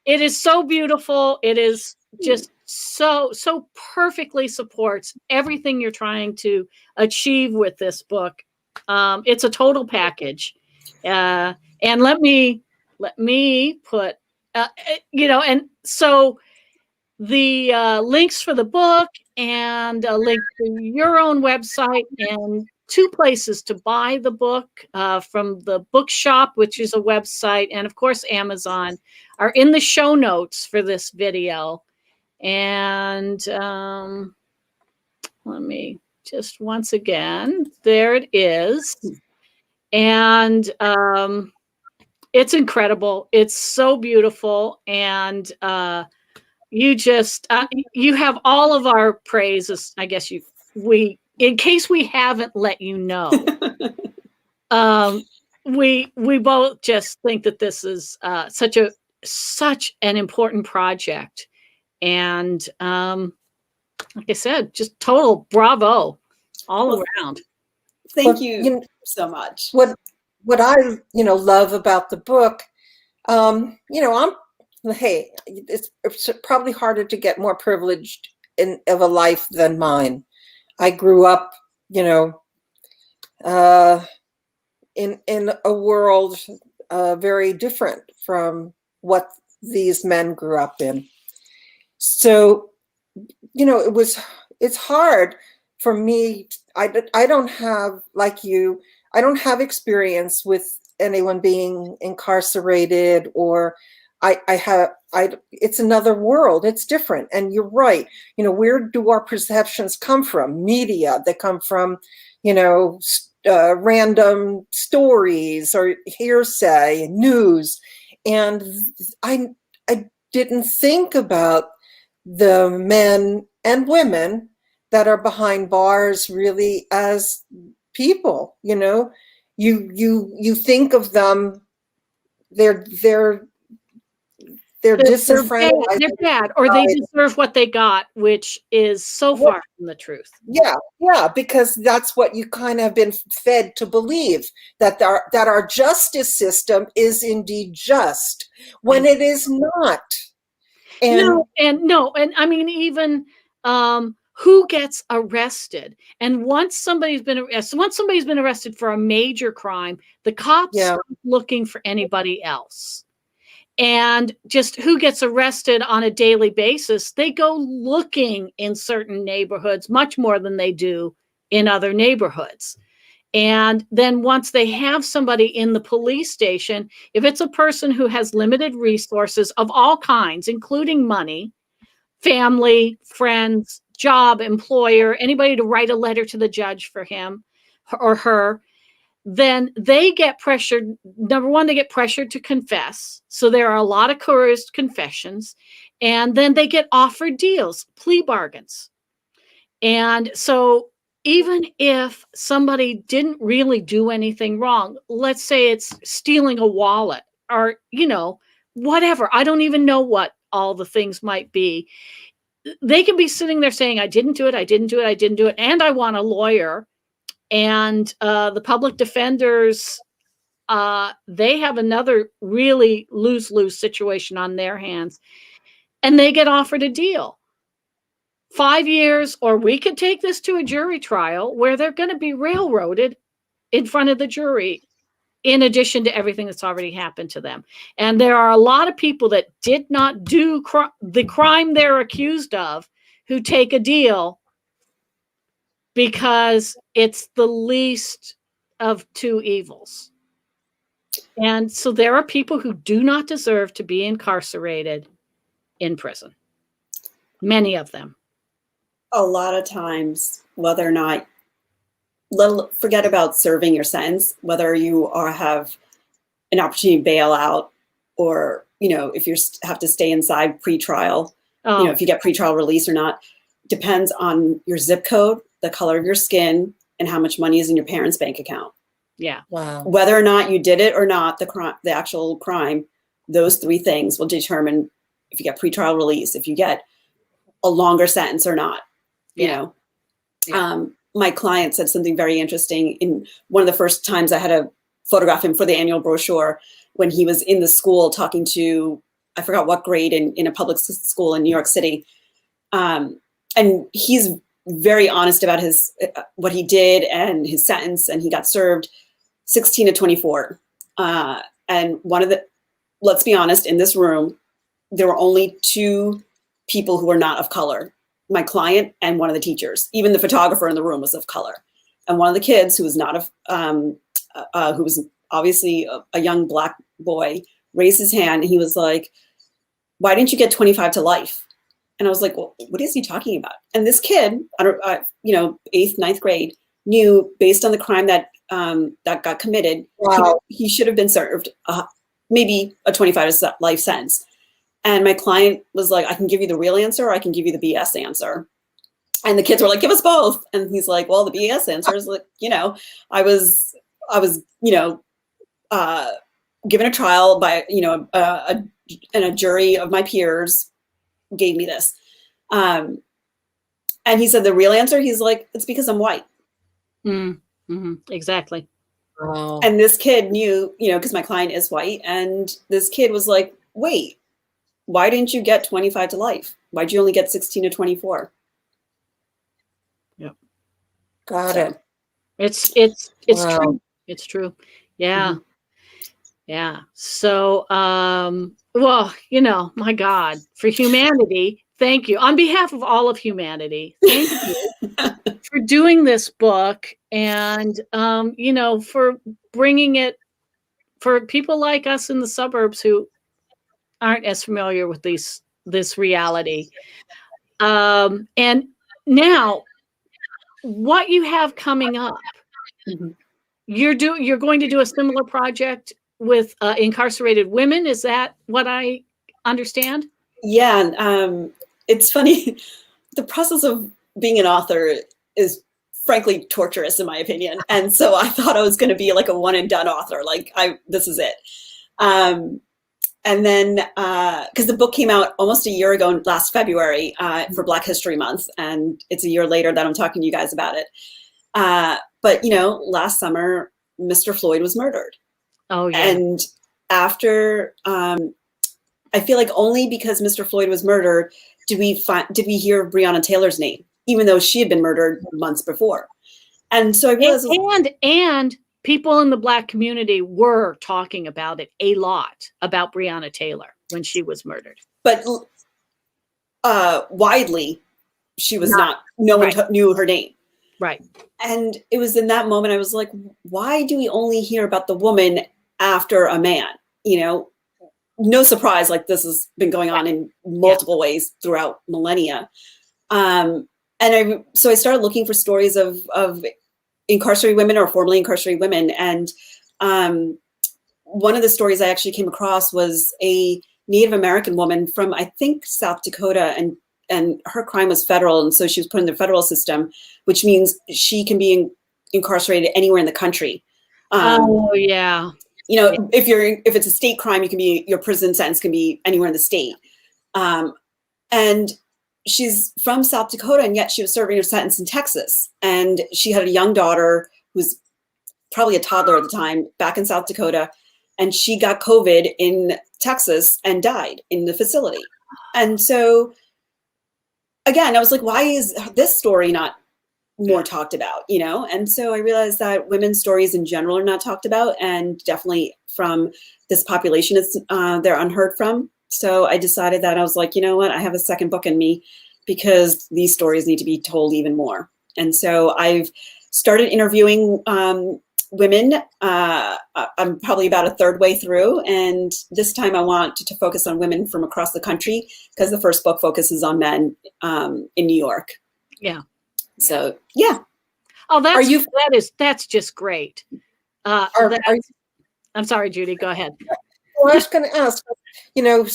It is so beautiful. It is just so perfectly supports everything you're trying to achieve with this book. It's a total package. And let me put, you know, and so the links for the book and a link to your own website and 2 places to buy the book from the bookshop, which is a website, and of course Amazon, are in the show notes for this video. And let me just once again, there it is. And it's incredible. It's so beautiful. And you just you have all of our praises. I guess in case we haven't let you know, we both just think that this is such an important project. And like I said, just total bravo all around. Thank you so much. What I love about the book, hey, it's probably harder to get more privileged of a life than mine. I grew up, in a world very different from what these men grew up in. So, it's hard for me. I don't have, like you, I don't have experience with anyone being incarcerated, or it's another world. It's different. And you're right. Where do our perceptions come from? Media. They come from, random stories or hearsay, news. And I didn't think about the men and women that are behind bars really as people. You think of them, they're They're bad, disenfranchised. they're bad, or they deserve what they got, which is so far from the truth. Yeah, because that's what you kind of have been fed to believe, that our justice system is indeed just, when it is not. And And I mean, even who gets arrested? And once somebody's been arrested for a major crime, the cops stop looking for anybody else. And just who gets arrested on a daily basis, they go looking in certain neighborhoods much more than they do in other neighborhoods. And then once they have somebody in the police station, if it's a person who has limited resources of all kinds, including money, family, friends, job, employer, anybody to write a letter to the judge for him or her, then they get pressured. Number one, they get pressured to confess. So there are a lot of coerced confessions. And then they get offered deals, plea bargains. And so even if somebody didn't really do anything wrong, let's say it's stealing a wallet or, whatever, I don't even know what all the things might be. They can be sitting there saying, I didn't do it, and I want a lawyer. And the public defenders, they have another really lose-lose situation on their hands. And they get offered a deal. 5 years, or we could take this to a jury trial where they're going to be railroaded in front of the jury, in addition to everything that's already happened to them. And there are a lot of people that did not do the crime they're accused of who take a deal because it's the least of two evils. And so there are people who do not deserve to be incarcerated in prison. Many of them. A lot of times, whether or not, forget about serving your sentence, whether you have an opportunity to bail out, or, if you have to stay inside pre-trial, if you get pre-trial release or not, depends on your zip code, the color of your skin, and how much money is in your parents' bank account. Yeah. wow. Whether or not you did it or not, the actual crime, those three things will determine if you get pretrial release, if you get a longer sentence or not. My client said something very interesting. In one of the first times I had to photograph him for the annual brochure, when he was in the school talking to, I forgot what grade, in a public school in New York City. And he's very honest about what he did and his sentence, and he got served 16 to 24. And let's be honest, in this room, there were only two people who were not of color, my client and one of the teachers. Even the photographer in the room was of color. And one of the kids, who was who was obviously a young Black boy, raised his hand, and he was like, "Why didn't you get 25 to life?" And I was like, well, what is he talking about? And this kid, 8th, 9th grade, knew, based on the crime that got committed, Wow. he should have been served maybe a 25 to life sentence. And my client was like, I can give you the real answer, or I can give you the BS answer. And the kids were like, give us both. And he's like, well, the BS answer is like, I was given a trial by, and a jury of my peers gave me this. And he said, the real answer, he's like, it's because I'm white. Mm-hmm. Exactly. Wow. And this kid knew, because my client is white. And this kid was like, wait, why didn't you get 25 to life? Why'd you only get 16 to 24? Yep. Got it. It's Wow. true. It's true. Yeah. Mm-hmm. Yeah. So, well, my God, for humanity, thank you. On behalf of all of humanity, thank you for doing this book, and, for bringing it for people like us in the suburbs who aren't as familiar with this reality. And now, what you have coming up, Mm-hmm. you're going to do a similar project with incarcerated women. Is that what I understand? Yeah. it's funny. The process of being an author is frankly torturous in my opinion. And so I thought I was going to be like a one and done author. Like this is it. And then, because the book came out almost a year ago, last February, for Black History Month, and it's a year later that I'm talking to you guys about it. But last summer, Mr. Floyd was murdered. Oh yeah. And after, I feel like only because Mr. Floyd was murdered did we hear Breonna Taylor's name, even though she had been murdered months before. And so I realized, and people in the Black community were talking about it a lot, about Breonna Taylor when she was murdered. But widely, she was not. No one knew her name. Right. And it was in that moment I was like, why do we only hear about the woman after a man? No surprise, like this has been going on in multiple ways throughout millennia. So I started looking for stories of incarcerated women or formerly incarcerated women. And one of the stories I actually came across was a Native American woman from, I think, South Dakota, and her crime was federal. And so she was put in the federal system, which means she can be incarcerated anywhere in the country. Oh yeah. If it's a state crime, your prison sentence can be anywhere in the state. And she's from South Dakota, and yet she was serving her sentence in Texas. And she had a young daughter who was probably a toddler at the time back in South Dakota. And she got COVID in Texas and died in the facility. And so again, I was like, why is this story not more talked about, And so I realized that women's stories in general are not talked about, and definitely from this population, they're unheard from. So I decided that I was like, you know what, I have a second book in me because these stories need to be told even more. And so I've started interviewing women. I'm probably about a third way through, and this time I want to focus on women from across the country because the first book focuses on men in New York. Yeah. So yeah. Oh, that's just great. I'm sorry, Judy. Go ahead. Well, I was going to ask,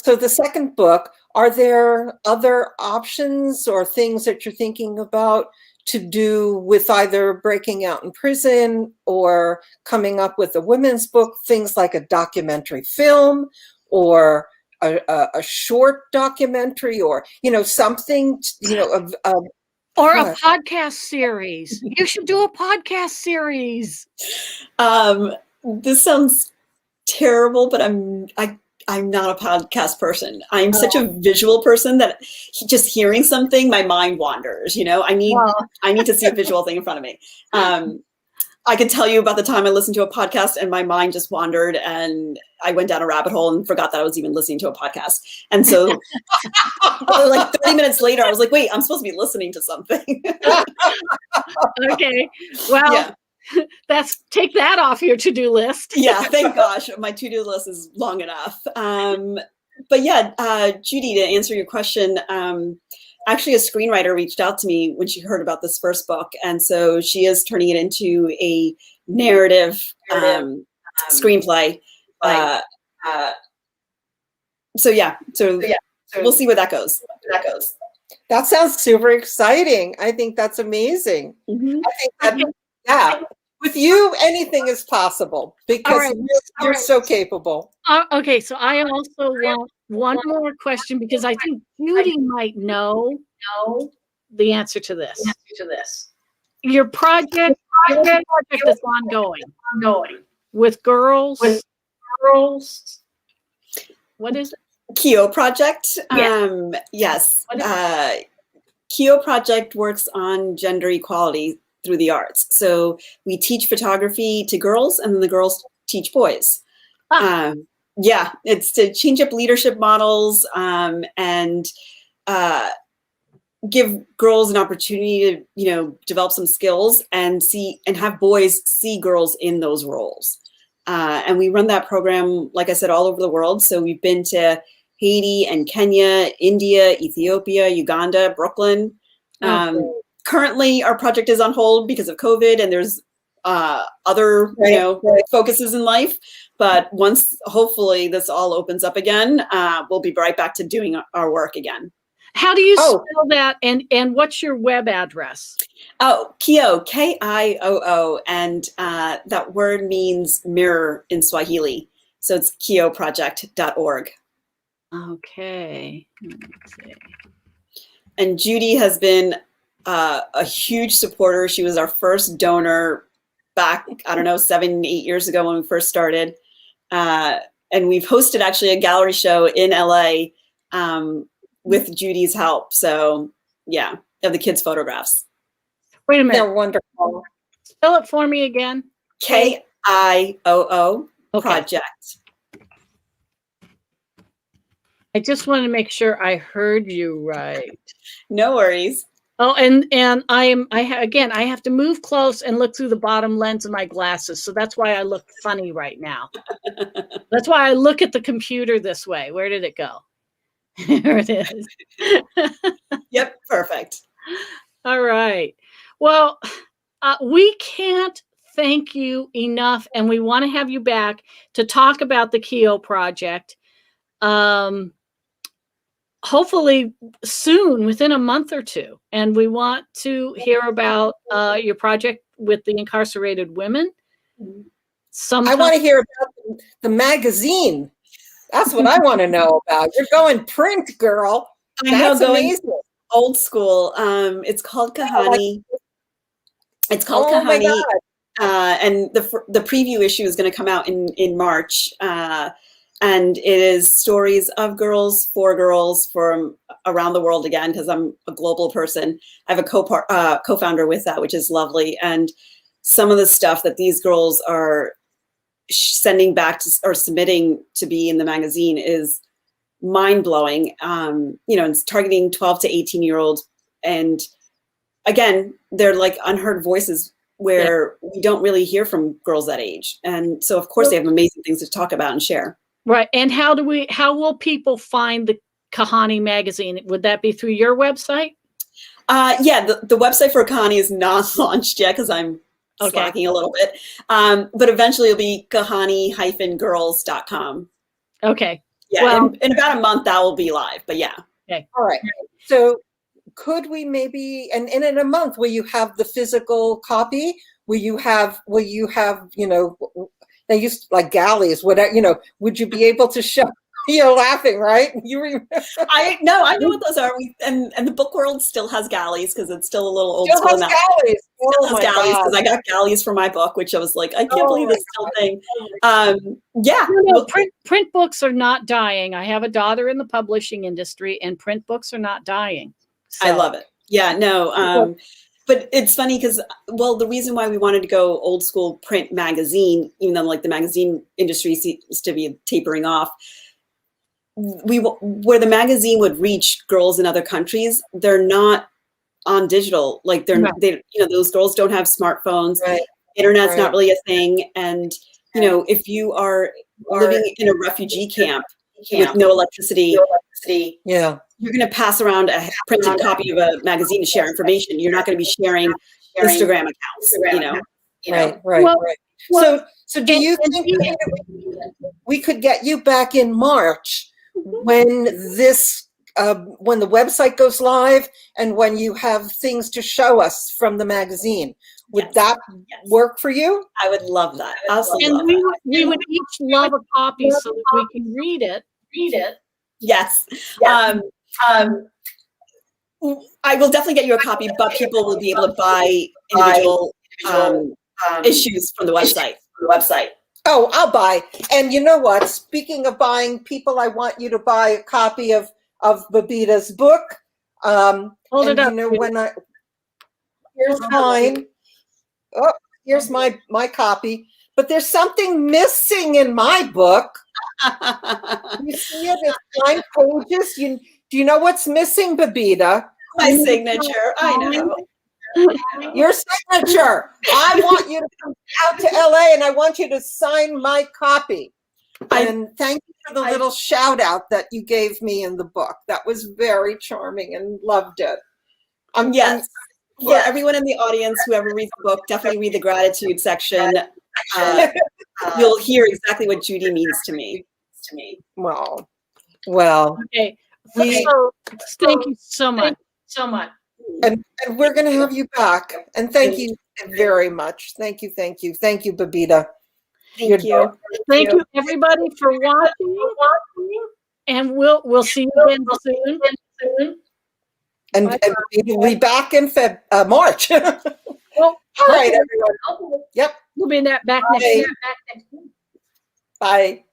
so the second book, are there other options or things that you're thinking about to do with either breaking out in prison or coming up with a women's book, things like a documentary film or a short documentary or, something, or a podcast series. You should do a podcast series. This sounds terrible, but I'm not a podcast person. I'm such a visual person that just hearing something, my mind wanders. I need to see a visual thing in front of me. I could tell you about the time I listened to a podcast and my mind just wandered and I went down a rabbit hole and forgot that I was even listening to a podcast. And so like 30 minutes later, I was like, wait, I'm supposed to be listening to something. Okay. Well, take that off your to-do list. Yeah, thank gosh. My to-do list is long enough. But yeah, Judy, to answer your question, actually, a screenwriter reached out to me when she heard about this first book. And so she is turning it into a narrative screenplay. So we'll see where that goes. That sounds super exciting. I think that's amazing. Mm-hmm. I think that, with you, anything is possible because you're so capable. Okay, so I also want one more question because I think Judy might know the answer to this. Your project is ongoing with girls. What is it? Keo Project. Yes. Keo Project works on gender equality through the arts. So we teach photography to girls and then the girls teach boys. It's to change up leadership models and give girls an opportunity to, develop some skills and have boys see girls in those roles. And we run that program, like I said, all over the world. So we've been to Haiti and Kenya, India, Ethiopia, Uganda, Brooklyn. Currently, our project is on hold because of COVID, and there's other focuses in life. But once, hopefully, this all opens up again, we'll be right back to doing our work again. How do you Oh. spell that? And what's your web address? Oh, Kioo, Kioo, and that word means mirror in Swahili. So it's kioproject.org. Okay. Let's see. And Judy has been a huge supporter. She was our first donor back, I don't know, 7, 8 years ago when we first started. And we've hosted actually a gallery show in LA with Judy's help. So yeah, of the kids' photographs. Wait a minute. They're wonderful. Spell it for me again. Kioo Okay. project. I just wanted to make sure I heard you right. No worries. Oh, and again, I have to move close and look through the bottom lens of my glasses. So that's why I look funny right now. That's why I look at the computer this way. Where did it go? There it is. Yep, perfect. All right. Well, we can't thank you enough, and we want to have you back to talk about the Kioo project. Hopefully soon, within a month or two. And we want to hear about your project with the incarcerated women. I want to hear about the magazine. That's what I want to know about. You're going print, girl. That's amazing. Old school. It's called Kahani. It's called Oh my Kahani. God. And the preview issue is going to come out in March. And it is stories of girls, for girls from around the world again, because I'm a global person. I have a co-founder with that, which is lovely. And some of the stuff that these girls are sending back to, or submitting to be in the magazine is mind-blowing. It's targeting 12 to 18-year-olds. And again, they're like unheard voices where we don't really hear from girls that age. And so, of course, they have amazing things to talk about and share. Right. And how will people find the Kahani magazine? Would that be through your website? Yeah, the website for Kahani is not launched yet because I'm slacking a little bit. But eventually it'll be kahani-girls.com. Okay. Yeah, well, in about a month that will be live, but yeah. Okay. All right. So could we maybe, and in a month, will you have the physical copy? Will you have, they used like galleys, whatever, would you be able to show? You're laughing, right? You remember? I know what those are. And the book world still has galleys because it's still a little old school. Still has galleys. Still has galleys because I got galleys for my book, which I was like, I can't believe this still thing. Yeah. Print books are not dying. I have a daughter in the publishing industry, and print books are not dying. So. I love it. Yeah, no. But it's funny because, the reason why we wanted to go old school print magazine, even though like the magazine industry seems to be tapering off, where the magazine would reach girls in other countries, they're not on digital. Like those girls don't have smartphones. Right. Internet's not really a thing. And, if you are living in a refugee camp with no electricity, yeah, you're going to pass around a printed copy of a magazine to share information. You're not going to be sharing Instagram accounts, Right. Well, so do you think we could get you back in March when when the website goes live and when you have things to show us from the magazine? Would that work for you? I would love that. Absolutely. And we would each love a copy so that we can read it. Yes. I will definitely get you a copy, but people will be able to buy individual issues from the website. Oh, I'll buy. And you know what? Speaking of buying, people, I want you to buy a copy of Babita's book. Hold it up. Here's mine. Oh, here's my copy. But there's something missing in my book. You see it? It's 9 pages. Do you know what's missing, Babita? My signature. I know. Your signature. I want you to come out to LA and I want you to sign my copy. And thank you for the little shout out that you gave me in the book. That was very charming and loved it. Yes. Yeah, everyone in the audience, whoever reads the book, definitely read the gratitude section. You'll hear exactly what Judy means to me. Well. Okay. So, thank you so much. So much. And we're going to have you back. And thank you very much. Thank you, Babita. Thank you. Thank you, everybody, for watching. And we'll see you again soon. And we'll be back in March. Well, all right, everyone. Yep. We'll be back next week. Bye.